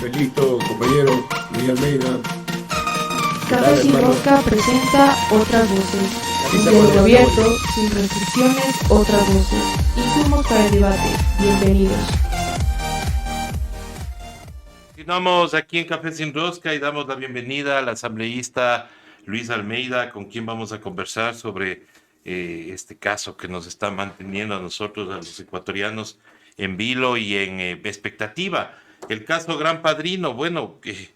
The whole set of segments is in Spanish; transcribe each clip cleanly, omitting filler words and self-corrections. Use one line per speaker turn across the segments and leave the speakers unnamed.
Felito, compañero Luis Almeida. ¿Qué
Café
tal,
Sin
hermano?
Rosca presenta otras voces.
Aquí
Un
estamos de
diálogo
nuevo.
abierto, sin restricciones, otras voces. Insumos para el debate. Bienvenidos.
Continuamos aquí en Café Sin Rosca y damos la bienvenida al asambleísta Luis Almeida, con quien vamos a conversar sobre este caso que nos está manteniendo a nosotros, a los ecuatorianos, en vilo y en expectativa. El caso Gran Padrino. Bueno, ¿qué,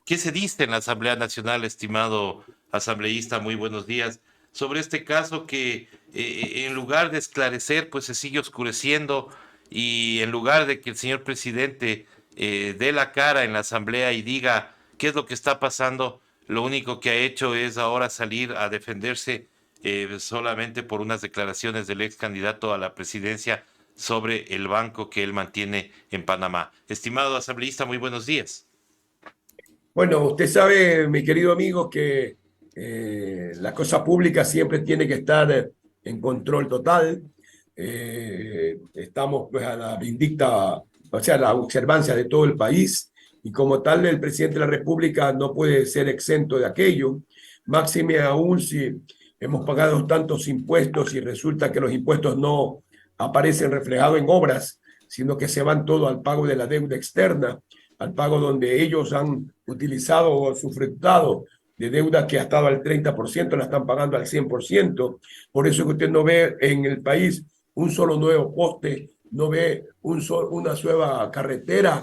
qué se dice en la Asamblea Nacional, estimado asambleísta? Muy buenos días. Sobre este caso que en lugar de esclarecer, pues se sigue oscureciendo, y en lugar de que el señor presidente dé la cara en la Asamblea y diga qué es lo que está pasando, lo único que ha hecho es ahora salir a defenderse solamente por unas declaraciones del ex candidato a la presidencia sobre el banco que él mantiene en Panamá. Estimado asambleísta, muy buenos días.
Bueno, usted sabe, mi querido amigo, que la cosa pública siempre tiene que estar en control total. Estamos pues a la vindicta, o sea, a la observancia de todo el país, y como tal el presidente de la República no puede ser exento de aquello. Máxime aún si hemos pagado tantos impuestos y resulta que los impuestos no aparecen reflejados en obras, sino que se van todo al pago de la deuda externa, al pago donde ellos han utilizado o sufragado de deuda que ha estado al 30%, la están pagando al 100%. Por eso que usted no ve en el país un solo nuevo poste, no ve una nueva carretera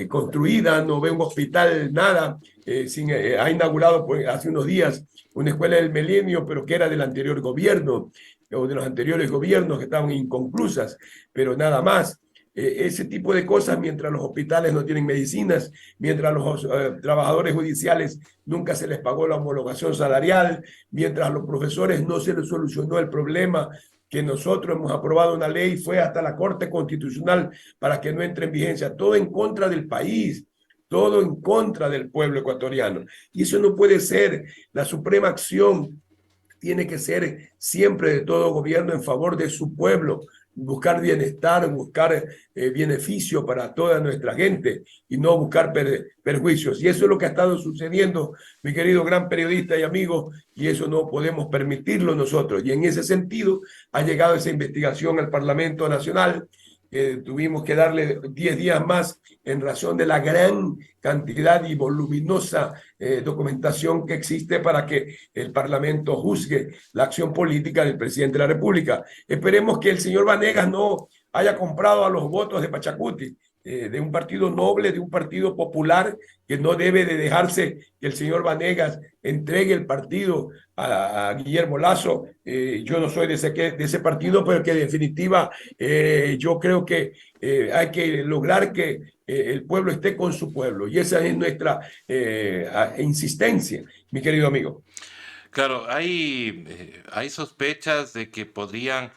construida, no ve un hospital, nada. Ha inaugurado pues, hace unos días una escuela del milenio, pero que era del anterior gobierno, o de los anteriores gobiernos que estaban inconclusas, pero nada más. Ese tipo de cosas, mientras los hospitales no tienen medicinas, mientras los trabajadores judiciales nunca se les pagó la homologación salarial, mientras a los profesores no se les solucionó el problema, que nosotros hemos aprobado una ley, fue hasta la Corte Constitucional para que no entre en vigencia, todo en contra del país, todo en contra del pueblo ecuatoriano. Y eso no puede ser. La suprema acción tiene que ser siempre de todo gobierno en favor de su pueblo, buscar bienestar, buscar beneficio para toda nuestra gente y no buscar perjuicios. Y eso es lo que ha estado sucediendo, mi querido gran periodista y amigo, y eso no podemos permitirlo nosotros. Y en ese sentido ha llegado esa investigación al Parlamento Nacional. Tuvimos que darle 10 días más en razón de la gran cantidad y voluminosa documentación que existe para que el Parlamento juzgue la acción política del presidente de la República. Esperemos que el señor Vanegas no haya comprado a los votos de Pachacuti, de un partido noble, de un partido popular, que no debe de dejarse que el señor Vanegas entregue el partido a Guillermo Lasso. Yo no soy de ese partido, pero que en definitiva yo creo que hay que lograr que el pueblo esté con su pueblo, y esa es nuestra insistencia, mi querido amigo.
Claro, hay sospechas de que podrían,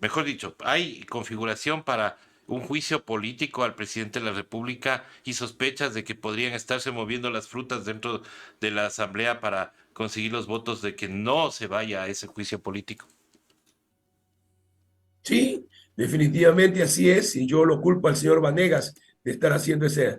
mejor dicho, hay configuración para un juicio político al presidente de la República, y sospechas de que podrían estarse moviendo las frutas dentro de la Asamblea para conseguir los votos de que no se vaya a ese juicio político.
Sí, definitivamente así es, y yo lo culpo al señor Vanegas de estar haciendo esa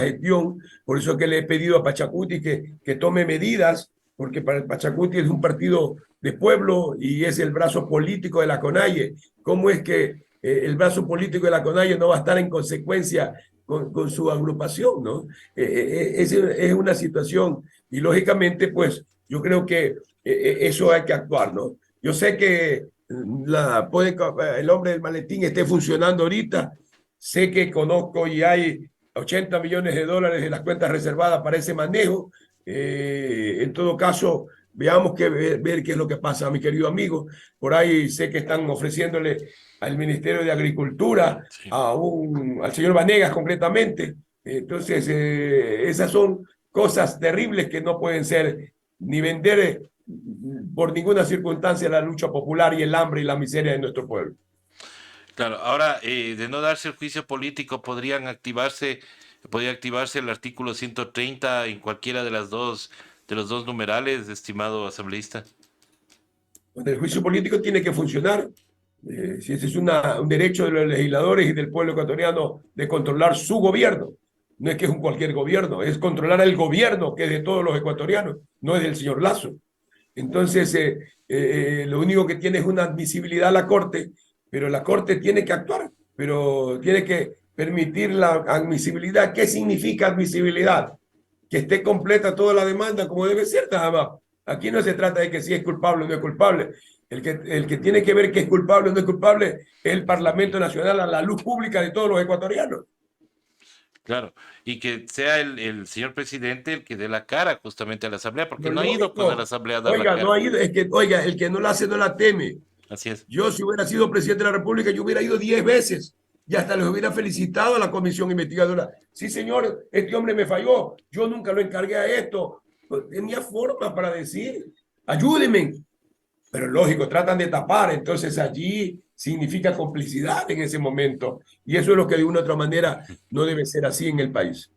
gestión. Por eso que le he pedido a Pachacuti que tome medidas, porque para el Pachacuti es un partido de pueblo y es el brazo político de la CONAIE. ¿Cómo es que el brazo político de la CONAIE no va a estar en consecuencia con su agrupación, ¿no? Es una situación, y lógicamente, pues, yo creo que eso hay que actuar, ¿no? Yo sé que el hombre del maletín esté funcionando ahorita. Sé que conozco y hay 80 millones de dólares en las cuentas reservadas para ese manejo. En todo caso, veamos ver qué es lo que pasa, mi querido amigo. Por ahí sé que están ofreciéndole al Ministerio de Agricultura,
Sí.
al señor Vanegas concretamente. Entonces, esas son cosas terribles que no pueden ser ni vender por ninguna circunstancia la lucha popular y el hambre y la miseria de nuestro pueblo.
Claro, ahora, de no darse el juicio político, podría activarse el artículo 130 en cualquiera de los dos numerales, estimado asambleísta.
Bueno, el juicio político tiene que funcionar. Si ese es un derecho de los legisladores y del pueblo ecuatoriano de controlar su gobierno. No es que es un cualquier gobierno, es controlar el gobierno que es de todos los ecuatorianos, no es del señor Lazo. Entonces, lo único que tiene es una admisibilidad a la Corte, pero la Corte tiene que actuar, pero tiene que permitir la admisibilidad. ¿Qué significa admisibilidad? Que esté completa toda la demanda como debe ser, nada más. Aquí no se trata de que si es culpable o no es culpable. El que tiene que ver que es culpable o no es culpable es el Parlamento Nacional a la luz pública de todos los ecuatorianos.
Claro, y que sea el señor presidente el que dé la cara justamente a la Asamblea, porque
Lo
no ha ido pues a la
lógico,
Asamblea a dar la
oiga, no
cara.
ha ido, es que, oiga, el que no la hace no la teme.
Así es.
Yo, si hubiera sido presidente de la República, yo hubiera ido 10 veces y hasta les hubiera felicitado a la comisión investigadora. Sí, señor, este hombre me falló. Yo nunca lo encargué a esto. No tenía forma para decir, ayúdenme. Pero lógico, tratan de tapar. Entonces allí significa complicidad en ese momento. Y eso es lo que de una u otra manera no debe ser así en el país.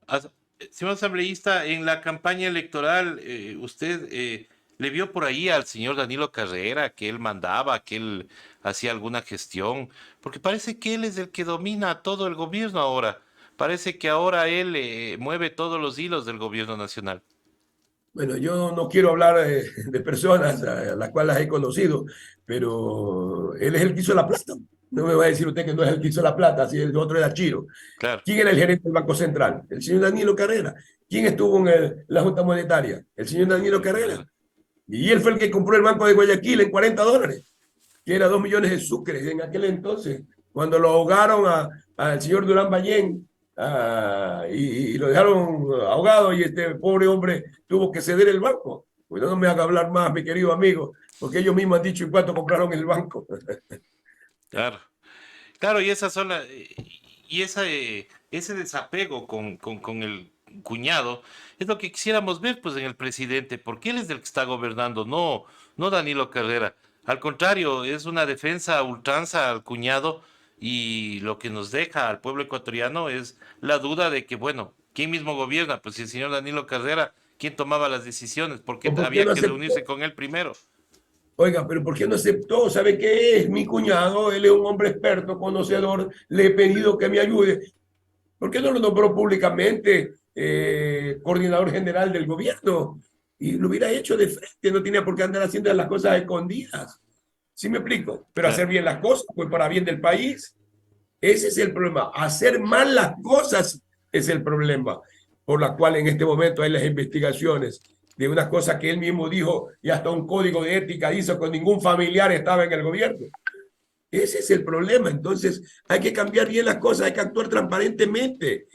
As- Señor asambleísta, en la campaña electoral, ¿usted le vio por ahí al señor Danilo Carrera que él mandaba, que él hacía alguna gestión? Porque parece que él es el que domina todo el gobierno ahora. Parece que ahora él mueve todos los hilos del gobierno nacional.
Bueno, yo no quiero hablar de personas a las cuales he conocido, pero él es el que hizo la plata. No me va a decir usted que no es el que hizo la plata, si el otro era Chiro.
Claro,
¿Quién era el gerente del Banco Central? El señor Danilo Carrera. ¿Quién estuvo en la Junta Monetaria? El señor Danilo Carrera. Y él fue el que compró el Banco de Guayaquil en $40, que era 2 millones de sucres en aquel entonces, cuando lo ahogaron al señor Durán Ballén y lo dejaron ahogado y este pobre hombre tuvo que ceder el banco. Pues no me haga hablar más, mi querido amigo, porque ellos mismos han dicho en cuánto compraron el banco.
claro. Claro, y esas son y ese desapego con el cuñado es lo que quisiéramos ver pues en el presidente, porque él es el que está gobernando, no Danilo Carrera. Al contrario, es una defensa a ultranza al cuñado y lo que nos deja al pueblo ecuatoriano es la duda de que, bueno, ¿quién mismo gobierna? Pues si el señor Danilo Carrera, ¿quién tomaba las decisiones? Porque
¿O por qué
había
no
que
aceptó?
reunirse con él primero.
Oiga, pero ¿por qué no aceptó? ¿Sabe qué es? Mi cuñado, él es un hombre experto, conocedor, le he pedido que me ayude. ¿Por qué no lo nombró públicamente coordinador general del gobierno? Y lo hubiera hecho de frente, no tenía por qué andar haciendo las cosas escondidas. ¿Sí me explico? Pero hacer
Claro.
bien las cosas, pues para bien del país. Ese es el problema. Hacer mal las cosas es el problema, por la cual en este momento hay las investigaciones de unas cosas que él mismo dijo y hasta un código de ética hizo con ningún familiar estaba en el gobierno. Ese es el problema. Entonces hay que cambiar bien las cosas, hay que actuar transparentemente.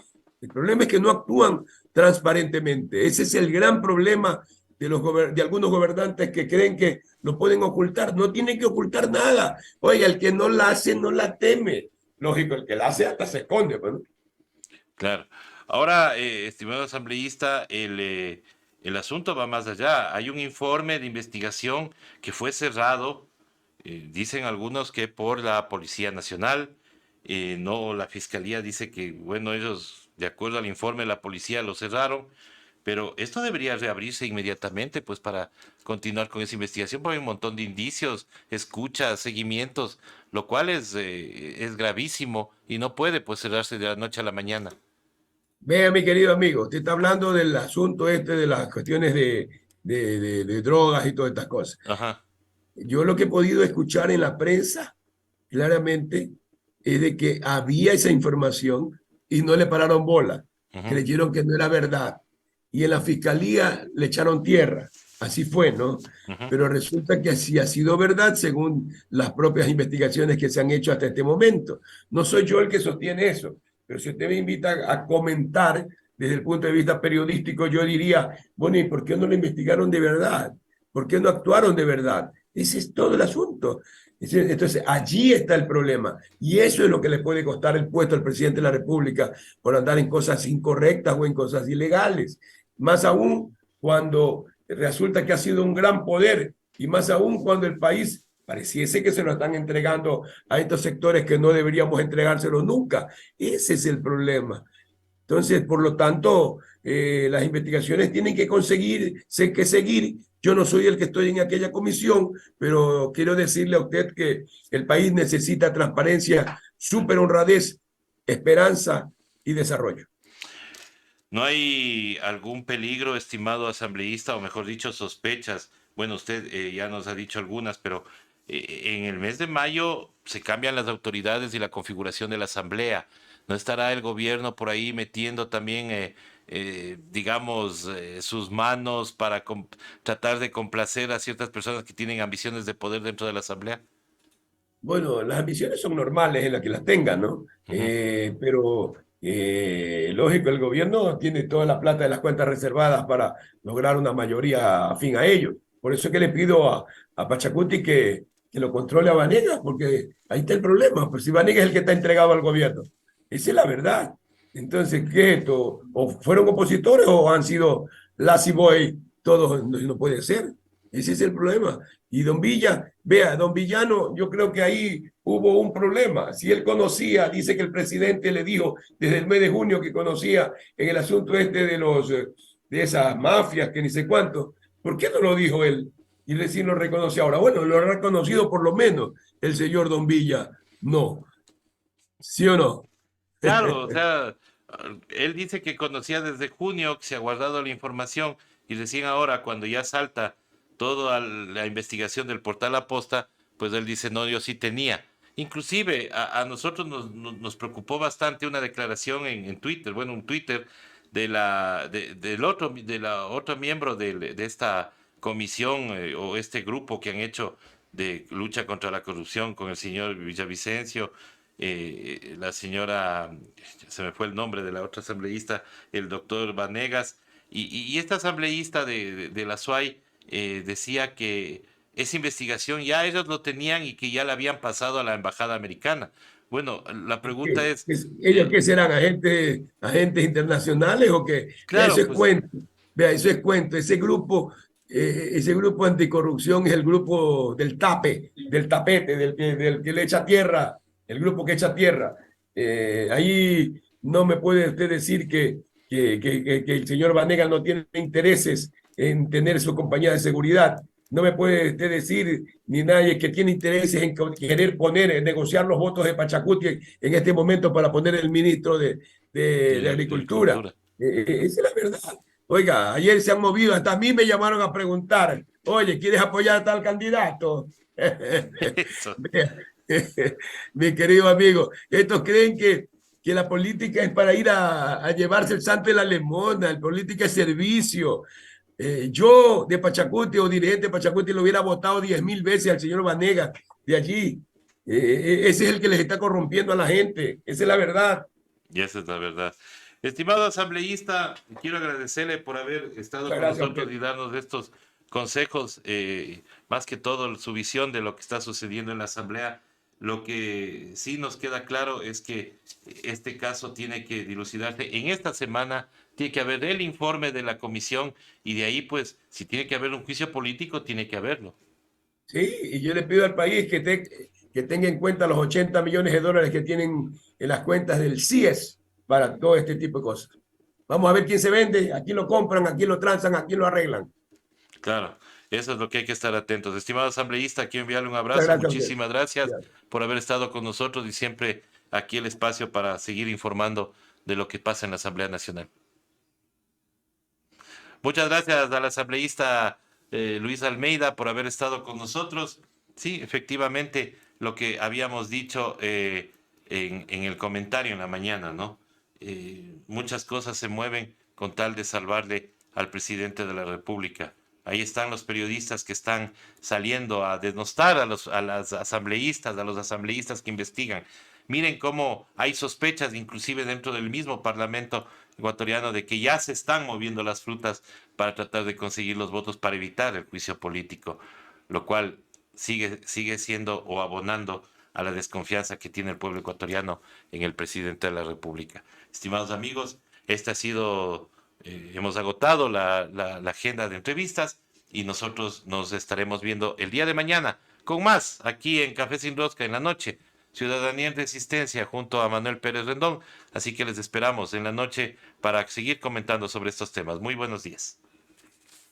El problema es que no actúan transparentemente. Ese es el gran problema de algunos gobernantes que creen que lo pueden ocultar. No tienen que ocultar nada. Oiga, el que no la hace, no la teme. Lógico, el que la hace hasta se esconde. Bueno.
Claro. Ahora, estimado asambleísta, el asunto va más allá. Hay un informe de investigación que fue cerrado, dicen algunos que por la Policía Nacional, no, la Fiscalía dice que, bueno, ellos, de acuerdo al informe, la policía lo cerraron, pero esto debería reabrirse inmediatamente, pues, para continuar con esa investigación, porque hay un montón de indicios, escuchas, seguimientos, lo cual es gravísimo y no puede, pues, cerrarse de la noche a la mañana.
Vea, mi querido amigo, usted está hablando del asunto este de las cuestiones de drogas y todas estas cosas.
Ajá.
Yo lo que he podido escuchar en la prensa claramente es de que había esa información y no le pararon bola.
Ujú,
Creyeron que no era verdad. Y en la fiscalía le echaron tierra. Así fue, ¿no?
ujú.
Pero resulta que así ha sido verdad según las propias investigaciones que se han hecho hasta este momento. No soy yo el que sostiene eso, pero si usted me invita a comentar desde el punto de vista periodístico, yo diría, bueno, ¿y por qué no lo investigaron de verdad? ¿Por qué no actuaron de verdad? Ese es todo el asunto. Entonces, allí está el problema. Y eso es lo que le puede costar el puesto al presidente de la República por andar en cosas incorrectas o en cosas ilegales. Más aún cuando resulta que ha sido un gran poder y más aún cuando el país pareciese que se lo están entregando a estos sectores que no deberíamos entregárselo nunca. Ese es el problema. Entonces, por lo tanto, las investigaciones tienen que seguir. Yo no soy el que estoy en aquella comisión, pero quiero decirle a usted que el país necesita transparencia, súper honradez, esperanza y desarrollo.
¿No hay algún peligro, estimado asambleísta, o mejor dicho, sospechas? Bueno, usted ya nos ha dicho algunas, pero en el mes de mayo se cambian las autoridades y la configuración de la asamblea. ¿No estará el gobierno por ahí metiendo también, digamos, sus manos para tratar de complacer a ciertas personas que tienen ambiciones de poder dentro de la asamblea?
Bueno, las ambiciones son normales en las que las tengan, ¿no?
Ujú.
Pero lógico, el gobierno tiene toda la plata de las cuentas reservadas para lograr una mayoría afín a ellos. Por eso es que le pido a Pachacuti que lo controle a Vanegas, porque ahí está el problema. Pues si Vanegas es el que está entregado al gobierno. Esa es la verdad. Entonces, ¿qué es esto? ¿O fueron opositores o han sido lazy boy? Todos no, no puede ser. Ese es el problema. Y don Villa, vea, don Villano, yo creo que ahí hubo un problema. Si él conocía, dice que el presidente le dijo desde el mes de junio que conocía en el asunto este de esas mafias, que ni sé cuánto. ¿Por qué no lo dijo él? Y recién lo reconoce ahora. Bueno, lo ha reconocido por lo menos el señor don Villa. No, ¿sí o no?
Claro, o sea, él dice que conocía desde junio, que se ha guardado la información y recién ahora, cuando ya salta toda la investigación del portal Aposta, pues él dice, no, yo sí tenía. Inclusive a nosotros nos preocupó bastante una declaración en Twitter, bueno, un Twitter de la otro miembro de esta comisión o este grupo que han hecho de lucha contra la corrupción con el señor Villavicencio, la señora, se me fue el nombre de la otra asambleísta, el doctor Vanegas, y esta asambleísta de la SUAY decía que esa investigación ya ellos lo tenían y que ya la habían pasado a la embajada americana. Bueno, la pregunta es,
¿Ellos qué serán? ¿Agentes internacionales o qué? Vea, eso
claro,
es
pues
cuento. Vea, eso es cuento. Ese grupo anticorrupción es el grupo del tape, del tapete, del que le echa tierra, el grupo que echa tierra. Ahí no me puede usted decir que el señor Vanegas no tiene intereses en tener su compañía de seguridad. No me puede usted decir ni nadie que tiene intereses en querer poner, en negociar los votos de Pachacuti en este momento para poner el ministro de
de
Agricultura.
agricultura.
Esa es la verdad. Oiga, ayer se han movido, hasta a mí me llamaron a preguntar, oye, ¿quieres apoyar a tal candidato?
Eso.
Mi querido amigo, estos creen que la política es para ir a llevarse el santo de la lemona, la política es servicio. Yo de Pachacuti o dirigente de Pachacuti le hubiera votado 10.000 veces al señor Vanegas de allí. Ese es el que les está corrompiendo a la gente. Esa es la verdad.
Y esa es la verdad. Estimado asambleísta, quiero agradecerle por haber estado
Muchas
con
gracias a
nosotros
usted.
y darnos estos consejos, más que todo su visión de lo que está sucediendo en la asamblea. Lo que sí nos queda claro es que este caso tiene que dilucidarse. En esta semana tiene que haber el informe de la comisión y de ahí, pues, si tiene que haber un juicio político, tiene que haberlo.
Sí, y yo le pido al país que tenga en cuenta los 80 millones de dólares que tienen en las cuentas del CIES para todo este tipo de cosas. Vamos a ver quién se vende, a quién lo compran, a quién lo transan, a quién lo arreglan.
Claro, eso es lo que hay que estar atentos. Estimado asambleísta, quiero enviarle un
Muchas
abrazo.
gracias a usted.
Muchísimas gracias
Ya.
por haber estado con nosotros y siempre aquí el espacio para seguir informando de lo que pasa en la Asamblea Nacional. Muchas gracias al asambleísta Luis Almeida por haber estado con nosotros. Sí, efectivamente, lo que habíamos dicho en el comentario en la mañana, ¿no? Muchas cosas se mueven con tal de salvarle al presidente de la República. Ahí están los periodistas que están saliendo a denostar a las asambleístas, a los asambleístas que investigan. Miren cómo hay sospechas, inclusive dentro del mismo Parlamento ecuatoriano, de que ya se están moviendo las frutas para tratar de conseguir los votos para evitar el juicio político, lo cual sigue siendo o abonando a la desconfianza que tiene el pueblo ecuatoriano en el presidente de la República. Estimados amigos, este ha sido, hemos agotado la agenda de entrevistas y nosotros nos estaremos viendo el día de mañana con más aquí en Café Sin Rosca en la noche Ciudadanía en Resistencia junto a Manuel Pérez Rendón. Así que les esperamos en la noche para seguir comentando sobre estos temas. Muy buenos días.